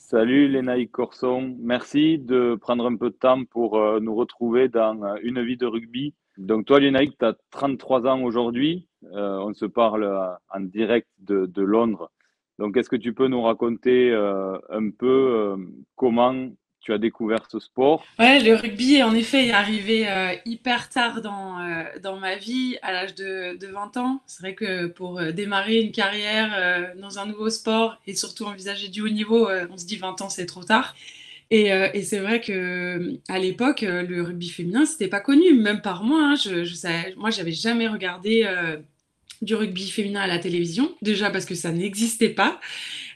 Salut Lénaïque Corson, merci de prendre un peu de temps pour nous retrouver dans une vie de rugby. Donc toi Lénaïque, tu as 33 ans aujourd'hui. On se parle en direct de Londres. Donc est-ce que tu peux nous raconter un peu comment tu as découvert ce sport? Ouais, le rugby, en effet, est arrivé hyper tard dans ma vie, à l'âge de 20 ans. C'est vrai que pour démarrer une carrière dans un nouveau sport et surtout envisager du haut niveau, on se dit 20 ans, c'est trop tard. Et c'est vrai que à l'époque, le rugby féminin, c'était pas connu, même par moi. Hein. Moi, j'avais jamais regardé du rugby féminin à la télévision, déjà parce que ça n'existait pas.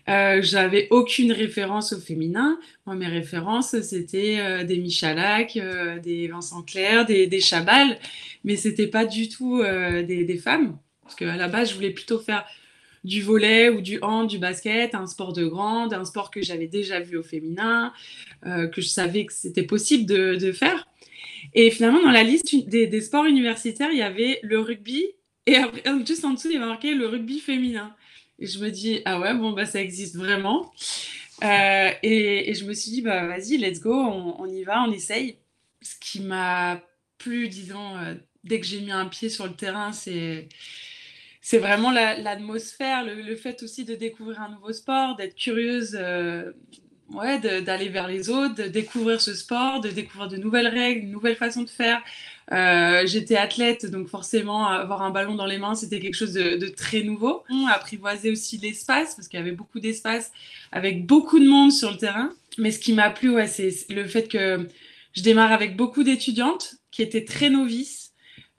J'avais aucune référence au féminin. Moi, mes références, c'était des Michalak, des Vincent Clerc, des Chabal, mais c'était pas du tout des femmes. Parce qu'à la base, je voulais plutôt faire du volley ou du hand, du basket, un sport de grande, un sport que j'avais déjà vu au féminin, que je savais que c'était possible de faire. Et finalement, dans la liste des sports universitaires, il y avait le rugby et après, juste en dessous, il y avait marqué le rugby féminin. Et je me dis, ah ouais, bon, bah ça existe vraiment. Et je me suis dit, bah vas-y, let's go, on y va, on essaye. Ce qui m'a plu, disons, dès que j'ai mis un pied sur le terrain, c'est vraiment l'atmosphère, le fait aussi de découvrir un nouveau sport, d'être curieuse, ouais, d'aller vers les autres, de découvrir ce sport, de découvrir de nouvelles règles, de nouvelles façons de faire. J'étais athlète, donc forcément, avoir un ballon dans les mains, c'était quelque chose de très nouveau. On apprivoisait aussi l'espace, parce qu'il y avait beaucoup d'espace, avec beaucoup de monde sur le terrain. Mais ce qui m'a plu, ouais, c'est le fait que je démarre avec beaucoup d'étudiantes qui étaient très novices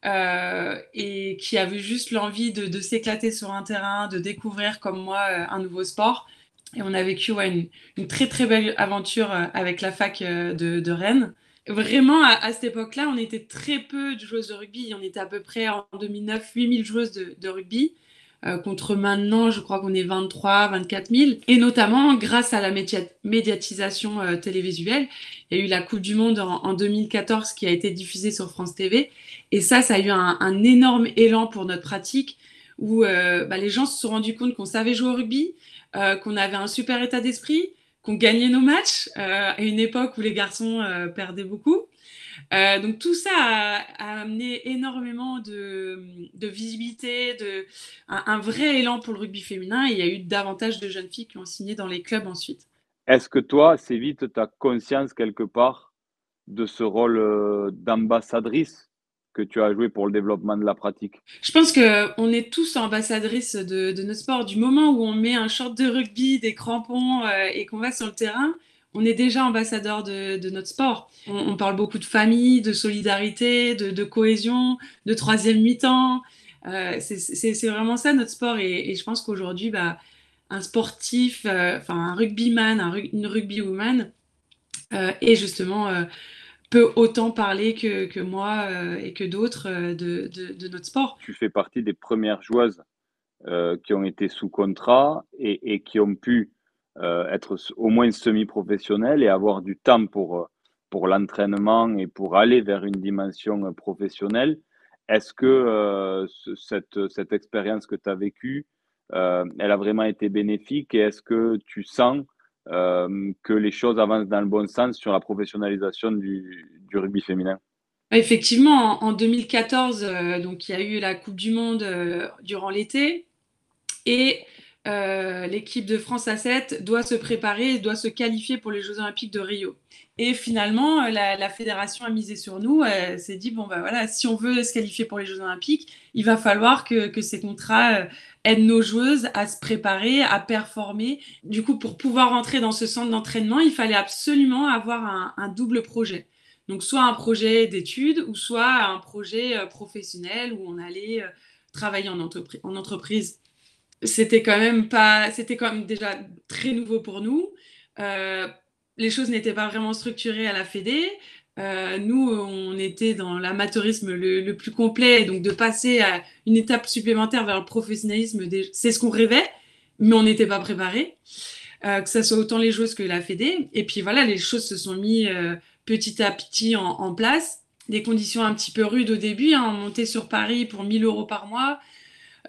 et qui avaient juste l'envie de s'éclater sur un terrain, de découvrir comme moi un nouveau sport. Et on a vécu ouais, une très très belle aventure avec la fac de Rennes. Vraiment, à cette époque-là, on était très peu de joueuses de rugby. On était à peu près en 2009, 8000 joueuses de rugby. Contre maintenant, je crois qu'on est 23, 24 000. Et notamment, grâce à la médiatisation télévisuelle, il y a eu la Coupe du Monde en 2014 qui a été diffusée sur France TV. Et ça a eu un énorme élan pour notre pratique où bah, les gens se sont rendus compte qu'on savait jouer au rugby, qu'on avait un super état d'esprit, qu'on gagnait nos matchs à une époque où les garçons perdaient beaucoup. Donc tout ça a amené énormément de visibilité, un vrai élan pour le rugby féminin et il y a eu davantage de jeunes filles qui ont signé dans les clubs ensuite. Est-ce que toi, assez vite, tu as conscience quelque part de ce rôle d'ambassadrice que tu as joué pour le développement de la pratique? Je pense qu'on est tous ambassadrices de notre sport. Du moment où on met un short de rugby, des crampons et qu'on va sur le terrain, on est déjà ambassadeur de notre sport. On parle beaucoup de famille, de solidarité, de cohésion, de troisième mi-temps. C'est vraiment ça notre sport et je pense qu'aujourd'hui, bah, un sportif, enfin un rugbyman, une rugbywoman est justement peut autant parler que moi et que d'autres de notre sport. Tu fais partie des premières joueuses qui ont été sous contrat et qui ont pu être au moins semi-professionnels et avoir du temps pour l'entraînement et pour aller vers une dimension professionnelle. Est-ce que cette expérience que tu as vécue, elle a vraiment été bénéfique et est-ce que tu sens que les choses avancent dans le bon sens sur la professionnalisation du rugby féminin? Effectivement, en 2014, donc il y a eu la Coupe du Monde durant l'été et l'équipe de France A7 doit se préparer, doit se qualifier pour les Jeux Olympiques de Rio. Et finalement, la fédération a misé sur nous, elle s'est dit, bon, bah voilà, si on veut se qualifier pour les Jeux Olympiques, il va falloir que ces contrats aident nos joueuses à se préparer, à performer. Du coup, pour pouvoir entrer dans ce centre d'entraînement, il fallait absolument avoir un double projet. Donc, soit un projet d'études ou soit un projet professionnel où on allait travailler en entreprise. C'était quand même déjà très nouveau pour nous. Euh, les choses n'étaient pas vraiment structurées à la Fédé. Nous, on était dans l'amateurisme le plus complet, donc de passer à une étape supplémentaire vers le professionnalisme, c'est ce qu'on rêvait, mais on n'était pas préparé, que ce soit autant les joueuses que la Fédé. Et puis voilà, les choses se sont mises petit à petit en place. Des conditions un petit peu rudes au début, hein, on montait sur Paris pour 1000 € par mois,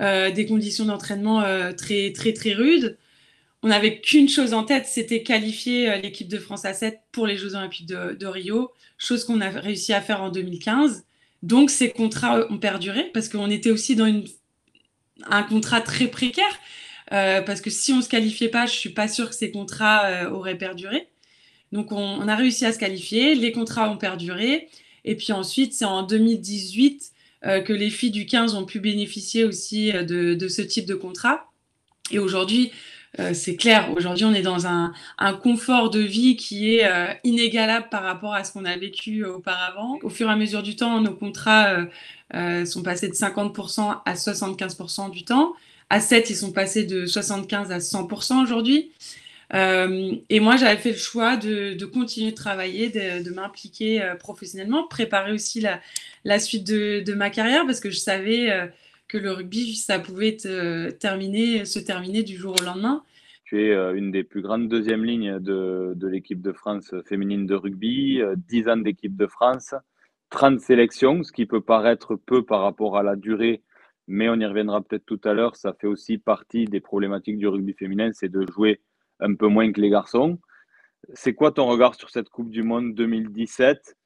des conditions d'entraînement très très très rudes. on n'avait qu'une chose en tête, c'était qualifier l'équipe de France à 7 pour les Jeux Olympiques de Rio, chose qu'on a réussi à faire en 2015. Donc ces contrats ont perduré parce qu'on était aussi dans un contrat très précaire. Parce que si on ne se qualifiait pas, je ne suis pas sûre que ces contrats auraient perduré. Donc on a réussi à se qualifier, les contrats ont perduré. Et puis ensuite, c'est en 2018 que les filles du 15 ont pu bénéficier aussi de ce type de contrat. Et aujourd'hui, c'est clair, aujourd'hui on est dans un confort de vie qui est inégalable par rapport à ce qu'on a vécu auparavant. Au fur et à mesure du temps, nos contrats sont passés de 50% à 75% du temps. À 7, ils sont passés de 75 à 100% aujourd'hui. Et moi, j'avais fait le choix de continuer de travailler, de m'impliquer professionnellement, préparer aussi la suite de ma carrière parce que je savais que le rugby, ça pouvait se terminer du jour au lendemain. Tu es une des plus grandes deuxièmes lignes de l'équipe de France féminine de rugby, 10 ans d'équipe de France, 30 sélections, ce qui peut paraître peu par rapport à la durée, mais on y reviendra peut-être tout à l'heure, ça fait aussi partie des problématiques du rugby féminin, c'est de jouer un peu moins que les garçons. C'est quoi ton regard sur cette Coupe du Monde 2017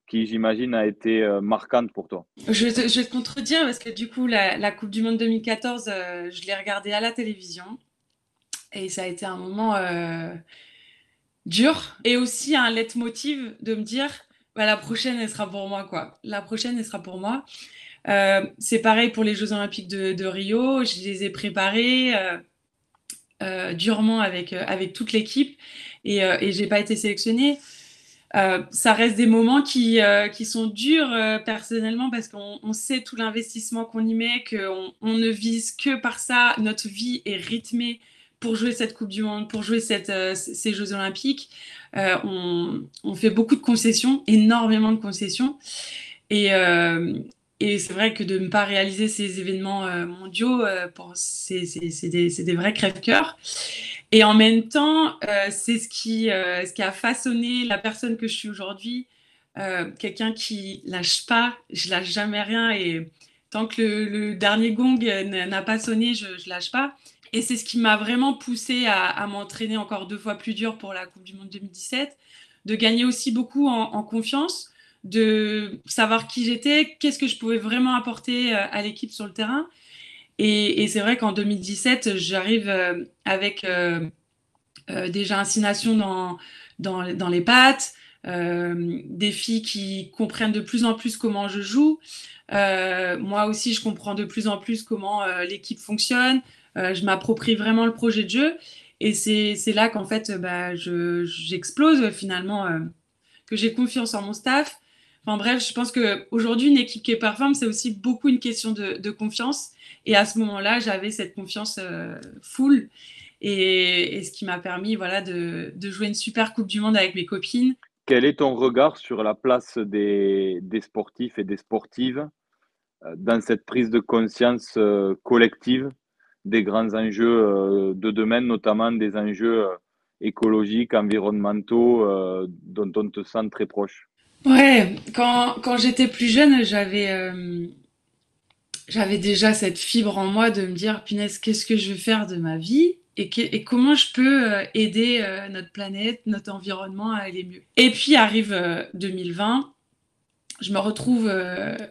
qui, j'imagine, a été marquante pour toi? Je vais te contredire parce que du coup, la Coupe du Monde 2014, je l'ai regardée à la télévision et ça a été un moment dur et aussi un leitmotiv de me dire bah, la prochaine, elle sera pour moi, quoi. La prochaine, elle sera pour moi. C'est pareil pour les Jeux Olympiques de Rio. Je les ai préparés durement avec toute l'équipe et j'ai pas été sélectionnée. Ça reste des moments qui sont durs personnellement parce qu'on sait tout l'investissement qu'on y met, qu'on ne vise que par ça. Notre vie est rythmée pour jouer cette Coupe du Monde, pour jouer ces Jeux Olympiques. On fait beaucoup de concessions, énormément de concessions. Et, euh, et c'est vrai que de ne pas réaliser ces événements mondiaux, c'est des vrais crève-cœurs. Et en même temps, c'est ce qui a façonné la personne que je suis aujourd'hui. Quelqu'un qui lâche pas, je lâche jamais rien. Et tant que le dernier gong n'a pas sonné, je lâche pas. Et c'est ce qui m'a vraiment poussée à m'entraîner encore 2 fois plus dur pour la Coupe du Monde 2017, de gagner aussi beaucoup en confiance, de savoir qui j'étais, qu'est-ce que je pouvais vraiment apporter à l'équipe sur le terrain. Et c'est vrai qu'en 2017, j'arrive avec déjà un 6 nations dans les pattes, des filles qui comprennent de plus en plus comment je joue. Moi aussi, je comprends de plus en plus comment l'équipe fonctionne. Je m'approprie vraiment le projet de jeu. Et c'est là qu'en fait, bah, j'explose finalement, que j'ai confiance en mon staff. Enfin bref, je pense qu'aujourd'hui, une équipe qui performe, c'est aussi beaucoup une question de confiance. Et à ce moment-là, j'avais cette confiance full. Et ce qui m'a permis voilà, de jouer une super Coupe du Monde avec mes copines. Quel est ton regard sur la place des sportifs et des sportives dans cette prise de conscience collective des grands enjeux de demain, notamment des enjeux écologiques, environnementaux, dont on te sent très proche? Ouais, quand j'étais plus jeune, j'avais déjà cette fibre en moi de me dire, punaise, qu'est-ce que je veux faire de ma vie et comment je peux aider notre planète, notre environnement à aller mieux. Et puis arrive 2020, je me retrouve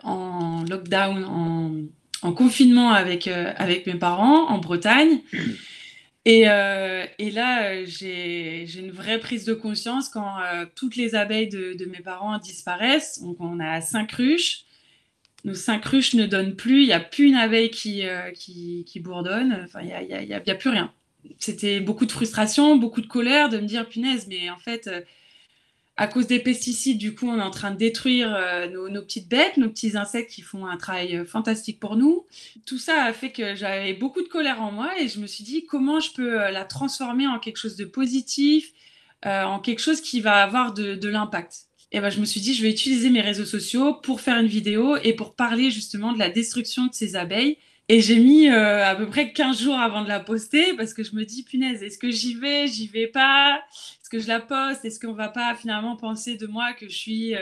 en lockdown, en confinement avec mes parents en Bretagne. Et là, j'ai une vraie prise de conscience quand toutes les abeilles de mes parents disparaissent. Donc, on a 5 ruches. Nos 5 ruches ne donnent plus. Il n'y a plus une abeille qui bourdonne. Enfin, il y a plus rien. C'était beaucoup de frustration, beaucoup de colère de me dire, punaise, mais en fait, à cause des pesticides, du coup, on est en train de détruire nos petites bêtes, nos petits insectes qui font un travail fantastique pour nous. Tout ça a fait que j'avais beaucoup de colère en moi et je me suis dit comment je peux la transformer en quelque chose de positif, en quelque chose qui va avoir de l'impact. Et ben, je me suis dit, je vais utiliser mes réseaux sociaux pour faire une vidéo et pour parler justement de la destruction de ces abeilles. Et j'ai mis à peu près 15 jours avant de la poster parce que je me dis, punaise, est-ce que j'y vais pas? Est-ce que je la poste? Est-ce qu'on va pas finalement penser de moi que je suis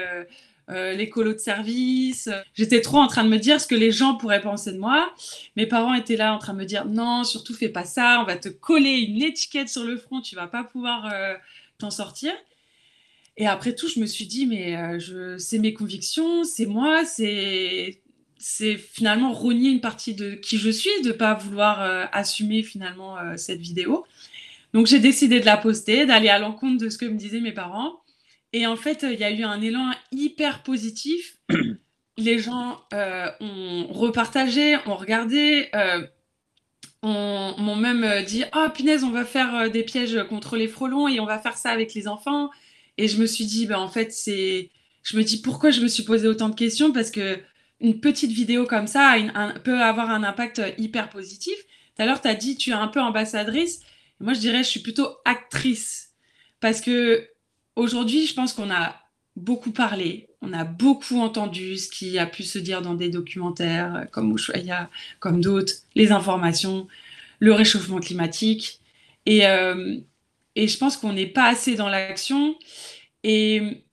l'écolo de service. J'étais trop en train de me dire ce que les gens pourraient penser de moi. Mes parents étaient là en train de me dire non, surtout fais pas ça, on va te coller une étiquette sur le front, tu vas pas pouvoir t'en sortir. Et après tout, je me suis dit mais c'est mes convictions, c'est moi, c'est finalement renier une partie de qui je suis, de pas vouloir assumer finalement cette vidéo. Donc j'ai décidé de la poster, d'aller à l'encontre de ce que me disaient mes parents. Et en fait, il y a eu un élan hyper positif. Les gens ont repartagé, ont regardé, m'ont même dit «Oh punaise, on va faire des pièges contre les frelons et on va faire ça avec les enfants». Et je me suis dit, en fait, je me dis pourquoi je me suis posé autant de questions, parce que une petite vidéo comme ça peut avoir un impact hyper positif. Tout à l'heure, tu as dit tu es un peu ambassadrice. Moi, je dirais je suis plutôt actrice. Parce que aujourd'hui, je pense qu'on a beaucoup parlé, on a beaucoup entendu ce qui a pu se dire dans des documentaires comme Ushuaïa, comme d'autres, les informations, le réchauffement climatique. Et, euh, et je pense qu'on n'est pas assez dans l'action. Et,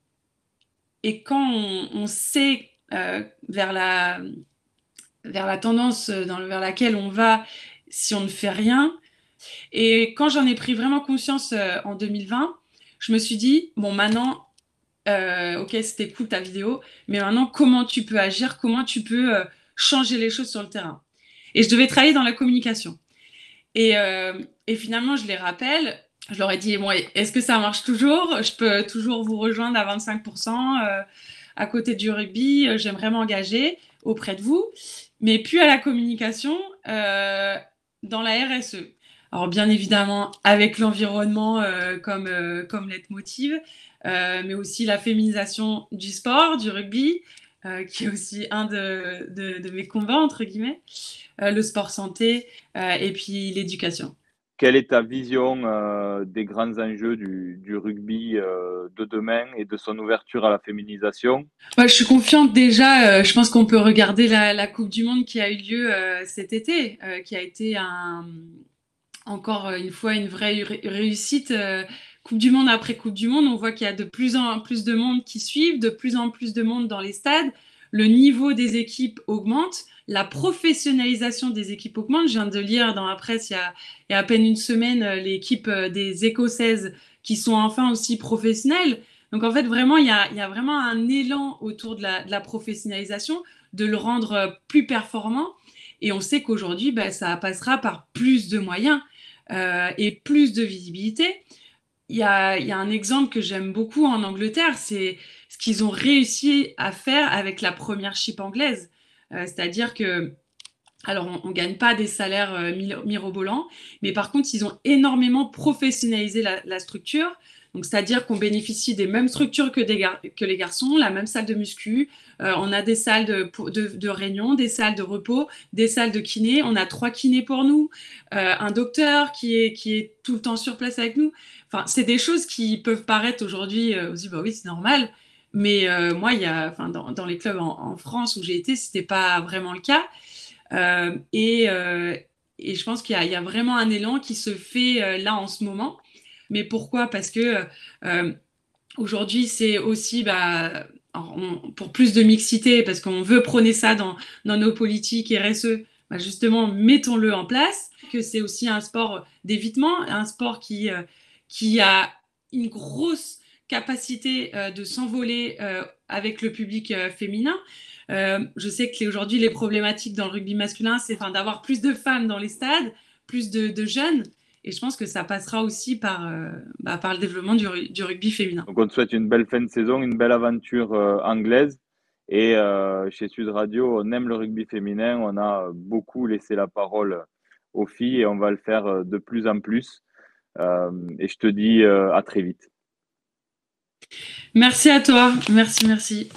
et quand on sait vers la tendance vers laquelle on va si on ne fait rien, et quand j'en ai pris vraiment conscience en 2020, je me suis dit, bon, maintenant, ok, c'était cool ta vidéo, mais maintenant, comment tu peux agir, comment tu peux changer les choses sur le terrain. Et je devais travailler dans la communication. Et finalement, je les rappelle, je leur ai dit, bon, est-ce que ça marche toujours? Je peux toujours vous rejoindre à 25% à côté du rugby, j'aimerais m'engager auprès de vous, mais puis à la communication dans la RSE. Alors bien évidemment avec l'environnement comme leitmotiv, mais aussi la féminisation du sport, du rugby, qui est aussi un de mes combats, entre guillemets, le sport santé et puis l'éducation. Quelle est ta vision des grands enjeux du rugby de demain et de son ouverture à la féminisation? Ouais, je suis confiante déjà. Je pense qu'on peut regarder la Coupe du Monde qui a eu lieu cet été, qui a été encore une fois une vraie réussite. Coupe du Monde après Coupe du Monde, on voit qu'il y a de plus en plus de monde qui suivent, de plus en plus de monde dans les stades. Le niveau des équipes augmente, la professionnalisation des équipes augmente. Je viens de lire dans la presse il y a à peine une semaine l'équipe des Écossaises qui sont enfin aussi professionnelles. Donc en fait, vraiment, il y a vraiment un élan autour de la professionnalisation, de le rendre plus performant. Et on sait qu'aujourd'hui, ça passera par plus de moyens et plus de visibilité. Il y a un exemple que j'aime beaucoup en Angleterre, c'est ce qu'ils ont réussi à faire avec la première chip anglaise. C'est-à-dire que, alors on ne gagne pas des salaires mirobolants, mais par contre, ils ont énormément professionnalisé la structure. Donc, c'est-à-dire qu'on bénéficie des mêmes structures que les garçons, la même salle de muscu, on a des salles de réunion, des salles de repos, des salles de kiné. On a 3 kinés pour nous, un docteur qui est tout le temps sur place avec nous. Enfin, c'est des choses qui peuvent paraître aujourd'hui, on se dit, bah oui, c'est normal. Mais moi, dans les clubs en France où j'ai été, c'était pas vraiment le cas. Euh, et, euh, et je pense qu'il y a vraiment un élan qui se fait là en ce moment. Mais pourquoi? Parce que aujourd'hui, c'est aussi pour plus de mixité, parce qu'on veut prôner ça dans nos politiques RSE. Justement, mettons-le en place. Que c'est aussi un sport d'évitement, un sport qui a une grosse capacité de s'envoler avec le public féminin. Je sais qu'aujourd'hui, les problématiques dans le rugby masculin, c'est d'avoir plus de femmes dans les stades, plus de jeunes. Et je pense que ça passera aussi par le développement du rugby féminin. Donc on te souhaite une belle fin de saison, une belle aventure anglaise. Et chez Sud Radio, on aime le rugby féminin. On a beaucoup laissé la parole aux filles et on va le faire de plus en plus. Et je te dis à très vite. Merci à toi. Merci, merci.